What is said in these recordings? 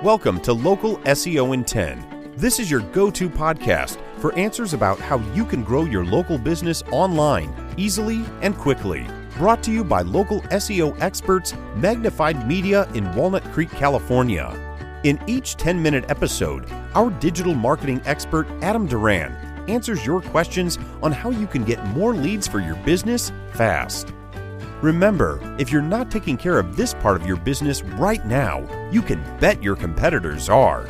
Welcome to Local SEO in 10. This is your go-to podcast for answers about how you can grow your local business online easily and quickly. Brought to you by local SEO experts Magnified Media in Walnut Creek, California. In each 10-minute episode, our digital marketing expert Adam Duran answers your questions on how you can get more leads for your business fast. Remember, if you're not taking care of this part of your business right now, you can bet your competitors are.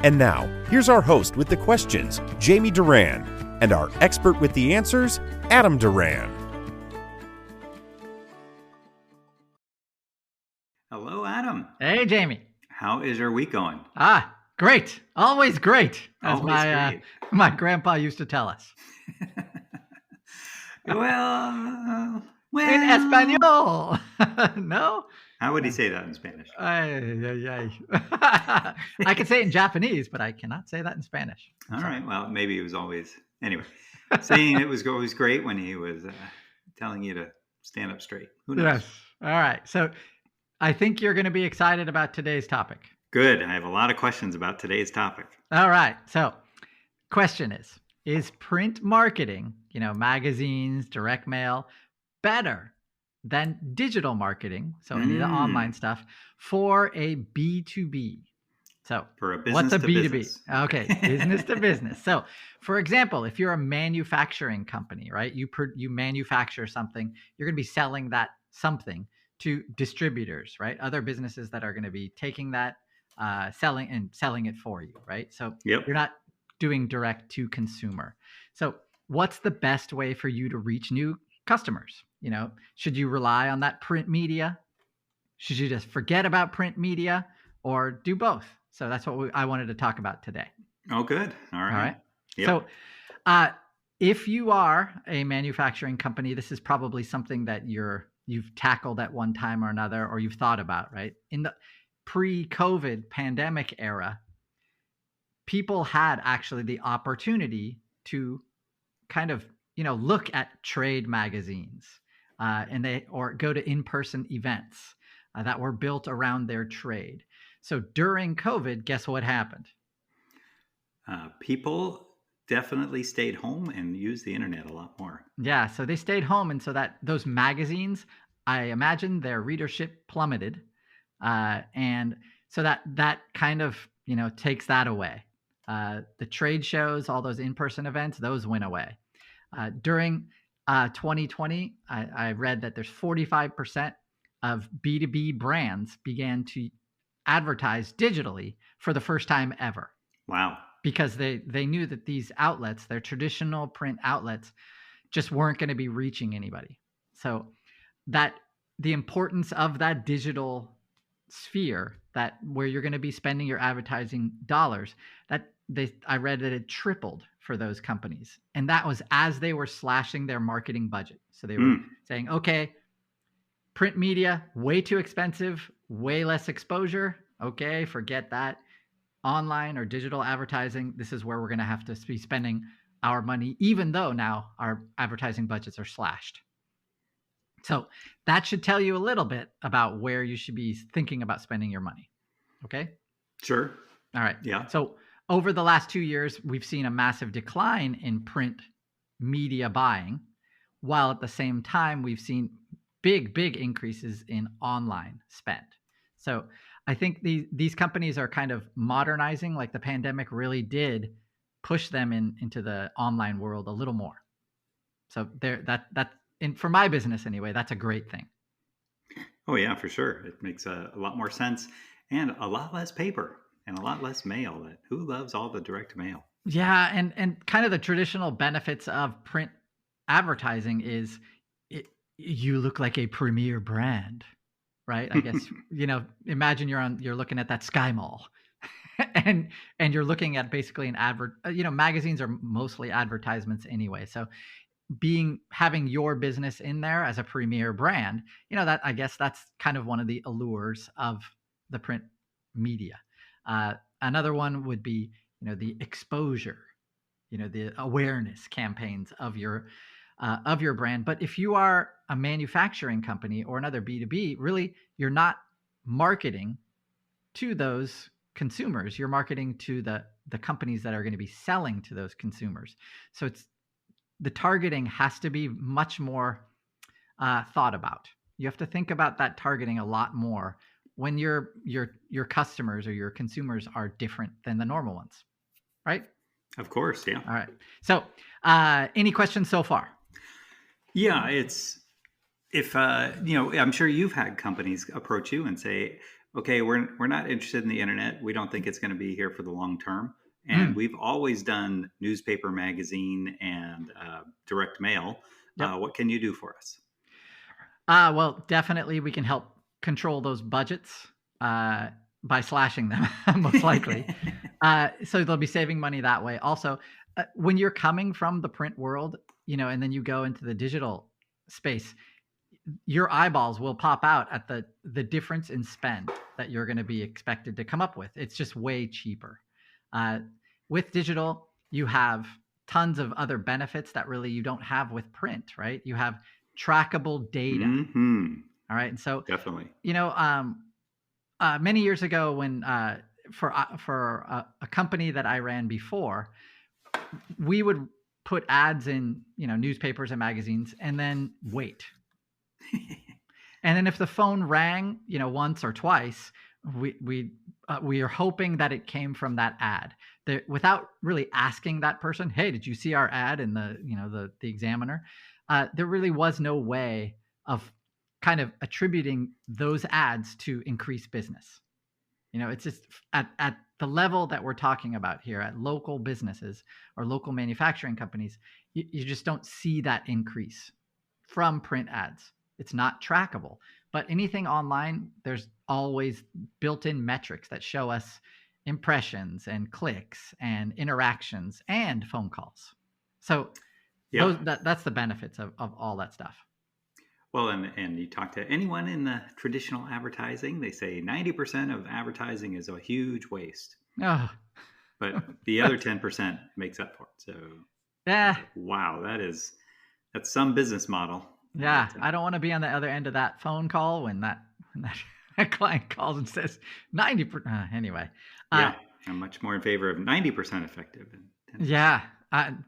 And now, here's our host with the questions, Jamie Duran, and our expert with the answers, Adam Duran. Hello, Adam. Hey, Jamie. How is your week going? Great. Always great, as Always my grandpa used to tell us. Well, In Espanol. No? How would he say that in Spanish? I can say it in Japanese, but I cannot say that in Spanish. All right. Well, maybe he was always... Anyway, saying it was always great when he was telling you to stand up straight. Who knows? Yes. All right. So I think you're going to be excited about today's topic. Good. I have a lot of questions about today's topic. All right. So question is print marketing, magazines, direct mail, better than digital marketing, so any of the online stuff, for a B2B? So for a business what's a to B2B? business. Okay, business to business. So for example, if you're a manufacturing company, right, you manufacture something, you're going to be selling that something to distributors, right? Other businesses that are going to be taking that, selling it for you, right? So Yep. You're not doing direct to consumer. So what's the best way for you to reach new customers? Should you rely on that print media? Should you just forget about print media, or do both? So that's what I wanted to talk about today. Oh, good. All right. All right. Yep. So if you are a manufacturing company, this is probably something that you've tackled at one time or another, or you've thought about, right? In the pre-COVID pandemic era, people had actually the opportunity to kind of, look at trade magazines, or go to in-person events that were built around their trade. So during COVID, guess what happened? People definitely stayed home and used the internet a lot more. Yeah, so they stayed home, and so that those magazines, I imagine their readership plummeted, and so that kind of takes that away. The trade shows, all those in-person events, those went away. During 2020, I read that there's 45% of B2B brands began to advertise digitally for the first time ever. Wow. Because they knew that these outlets, their traditional print outlets, just weren't going to be reaching anybody. So that the importance of that digital sphere, that where you're going to be spending your advertising dollars, I read that it tripled for those companies. And that was as they were slashing their marketing budget. So they were saying, okay, print media, way too expensive, way less exposure. Okay, forget that. Online or digital advertising, this is where we're going to have to be spending our money, even though now our advertising budgets are slashed. So that should tell you a little bit about where you should be thinking about spending your money. Okay? Sure. All right. Yeah. So over the last 2 years, we've seen a massive decline in print media buying, while at the same time, we've seen big increases in online spend. So I think these companies are kind of modernizing, like the pandemic really did push them into the online world a little more. So for my business anyway, that's a great thing. Oh yeah, for sure. It makes a lot more sense, and a lot less paper and a lot less mail. Who loves all the direct mail? Yeah, and kind of the traditional benefits of print advertising is you look like a premier brand, right? I guess imagine you're looking at that Sky Mall, and you're looking at basically an advert. Magazines are mostly advertisements anyway, so having your business in there as a premier brand, that I guess that's kind of one of the allures of the print media. Another one would be, the exposure, the awareness campaigns of your brand. But if you are a manufacturing company or another B2B, really, you're not marketing to those consumers. You're marketing to the companies that are going to be selling to those consumers. So it's the targeting has to be much more thought about. You have to think about that targeting a lot more when your customers or your consumers are different than the normal ones, right? Of course, yeah. All right. So, any questions so far? Yeah, it's if I'm sure you've had companies approach you and say, "Okay, we're not interested in the internet. We don't think it's going to be here for the long term, and we've always done newspaper, magazine, and direct mail. Yep. What can you do for us?" Well, definitely we can help control those budgets by slashing them, most likely. So they'll be saving money that way. Also, when you're coming from the print world, and then you go into the digital space, your eyeballs will pop out at the difference in spend that you're going to be expected to come up with. It's just way cheaper. With digital, you have tons of other benefits that really you don't have with print, right? You have trackable data. All right. And so Definitely. Many years ago when for a company that I ran before, we would put ads in newspapers and magazines and then wait. And then if the phone rang once or twice, we are hoping that it came from that ad, without really asking that person, hey, did you see our ad in the Examiner? There really was no way of kind of attributing those ads to increase business. It's just at the level that we're talking about here, at local businesses or local manufacturing companies, you just don't see that increase from print ads. It's not trackable. But anything online, there's always built-in metrics that show us impressions and clicks and interactions and phone calls. So that's the benefits of all that stuff. Well, and you talk to anyone in the traditional advertising, they say 90% of advertising is a huge waste. Oh. But the other 10% makes up for it. So yeah, wow, that's some business model. Yeah, I don't want to be on the other end of that phone call when that client calls and says 90%. Anyway. Yeah, I'm much more in favor of 90% effective. Yeah,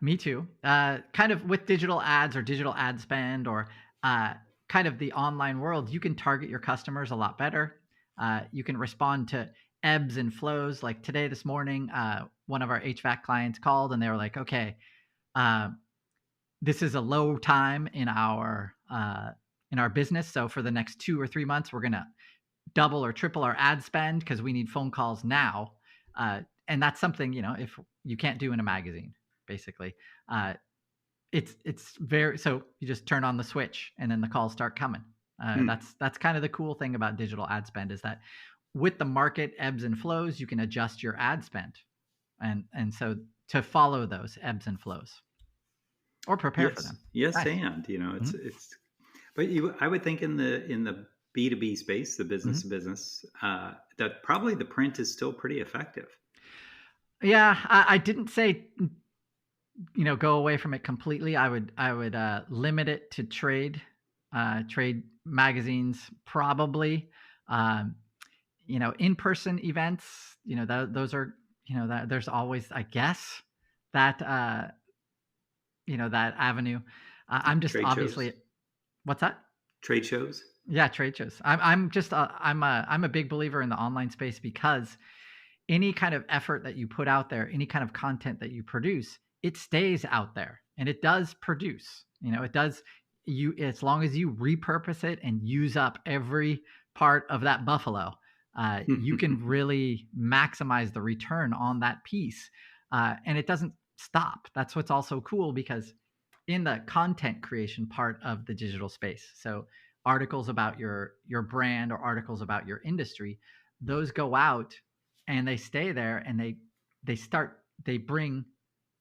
me too. Kind of with digital ads or digital ad spend or kind of the online world, you can target your customers a lot better. You can respond to ebbs and flows. Like this morning, one of our HVAC clients called and they were like, okay, this is a low time in our business. So for the next 2 or 3 months, we're going to double or triple our ad spend because we need phone calls now. And that's something, if you can't do in a magazine, basically. It's very, so you just turn on the switch and then the calls start coming. That's kind of the cool thing about digital ad spend, is that with the market ebbs and flows, you can adjust your ad spend. And so to follow those ebbs and flows. Or prepare for them. Yes, right. And it's. But I would think in the B2B space, the business to business, that probably the print is still pretty effective. Yeah, I didn't say go away from it completely. I would limit it to trade magazines, probably. In-person events. Those are that there's always, I guess, that. That avenue. I'm just trade obviously shows. What's that? Trade shows. Yeah, trade shows. I'm a big believer in the online space, because any kind of effort that you put out there, any kind of content that you produce, it stays out there and it does produce. It does. As long as you repurpose it and use up every part of that buffalo, you can really maximize the return on that piece, and it doesn't stop. That's what's also cool, because in the content creation part of the digital space, so articles about your brand or articles about your industry, those go out and they stay there, and they bring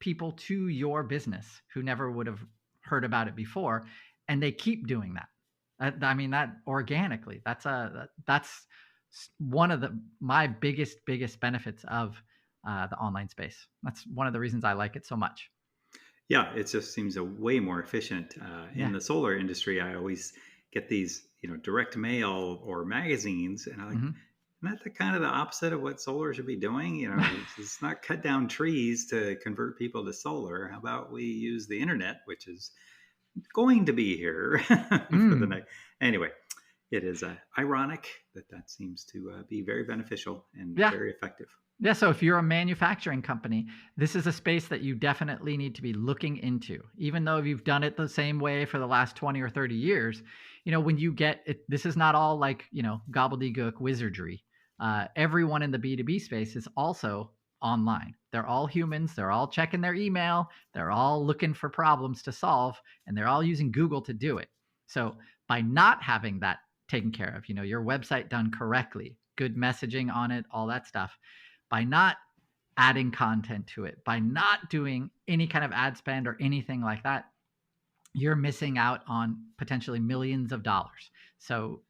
people to your business who never would have heard about it before, and they keep doing that. That organically, that's one of my biggest benefits of the online space. That's one of the reasons I like it so much. Yeah, it just seems a way more efficient. In the solar industry, I always get these, direct mail or magazines, and I like, that the kind of the opposite of what solar should be doing? You know, it's not cut down trees to convert people to solar. How about we use the internet, which is going to be here for the next. Anyway, it is ironic that seems to be very beneficial and very effective. Yeah, so if you're a manufacturing company, this is a space that you definitely need to be looking into. Even though you've done it the same way for the last 20 or 30 years, you know, when you get it, this is not all like, you know, gobbledygook wizardry. Everyone in the B2B space is also online. They're all humans. They're all checking their email. They're all looking for problems to solve, and they're all using Google to do it. So by not having that taken care of, you know, your website done correctly, good messaging on it, all that stuff, by not adding content to it, by not doing any kind of ad spend or anything like that, you're missing out on potentially millions of dollars. So,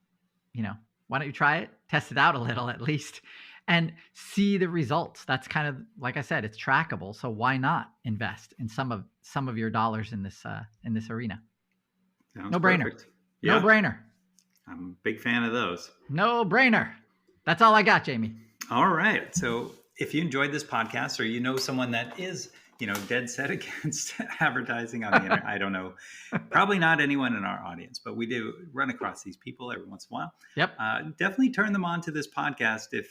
you know, why don't you try it, test it out a little at least, and see the results. That's kind of, like I said, it's trackable. So why not invest in some of your dollars in this arena? Sounds no brainer. Perfect. Yeah. No brainer. I'm a big fan of those. No brainer. That's all I got, Jamie. All right. So if you enjoyed this podcast, or you know someone that is, you know, dead set against advertising on the internet, I don't know, probably not anyone in our audience, but we do run across these people every once in a while. Yep. Definitely turn them on to this podcast they're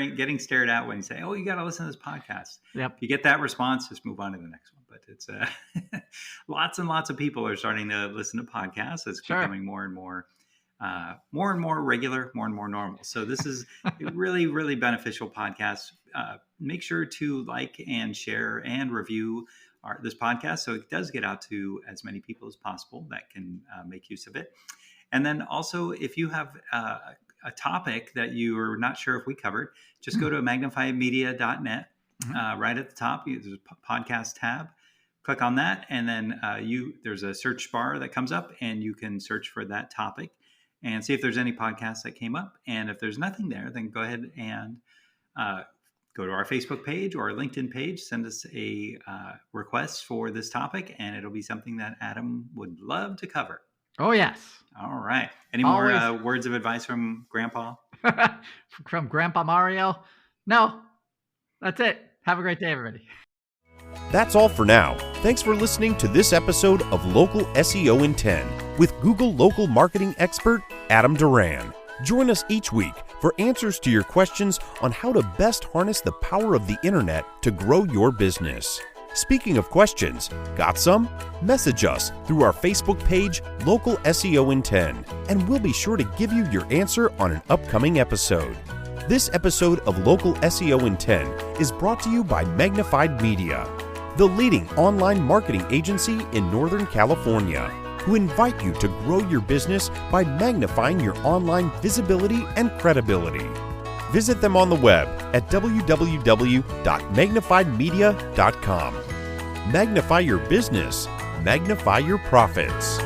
getting stared at when you say, oh, you got to listen to this podcast. Yep. If you get that response, just move on to the next one. But it's lots and lots of people are starting to listen to podcasts. It's becoming more and more regular, more and more normal. So this is a really, really beneficial podcast. Make sure to like and share and review this podcast so it does get out to as many people as possible that can make use of it. And then also, if you have a topic that you are not sure if we covered, just go to magnifiedmedia.net. Right at the top, there's a podcast tab. Click on that, and then there's a search bar that comes up, and you can search for that topic and see if there's any podcasts that came up. And if there's nothing there, then go ahead and go to our Facebook page or our LinkedIn page, send us a request for this topic, and it'll be something that Adam would love to cover. Oh, yes. All right. Any more words of advice from Grandpa? From Grandpa Mario? No, that's it. Have a great day, everybody. That's all for now. Thanks for listening to this episode of Local SEO in 10 with Google local marketing expert Adam Duran. Join us each week for answers to your questions on how to best harness the power of the internet to grow your business. Speaking of questions, got some? Message us through our Facebook page, Local SEO in 10, and we'll be sure to give you your answer on an upcoming episode. This episode of Local SEO in 10 is brought to you by Magnified Media, the leading online marketing agency in Northern California, who invite you to grow your business by magnifying your online visibility and credibility. Visit them on the web at www.magnifiedmedia.com. Magnify your business, magnify your profits.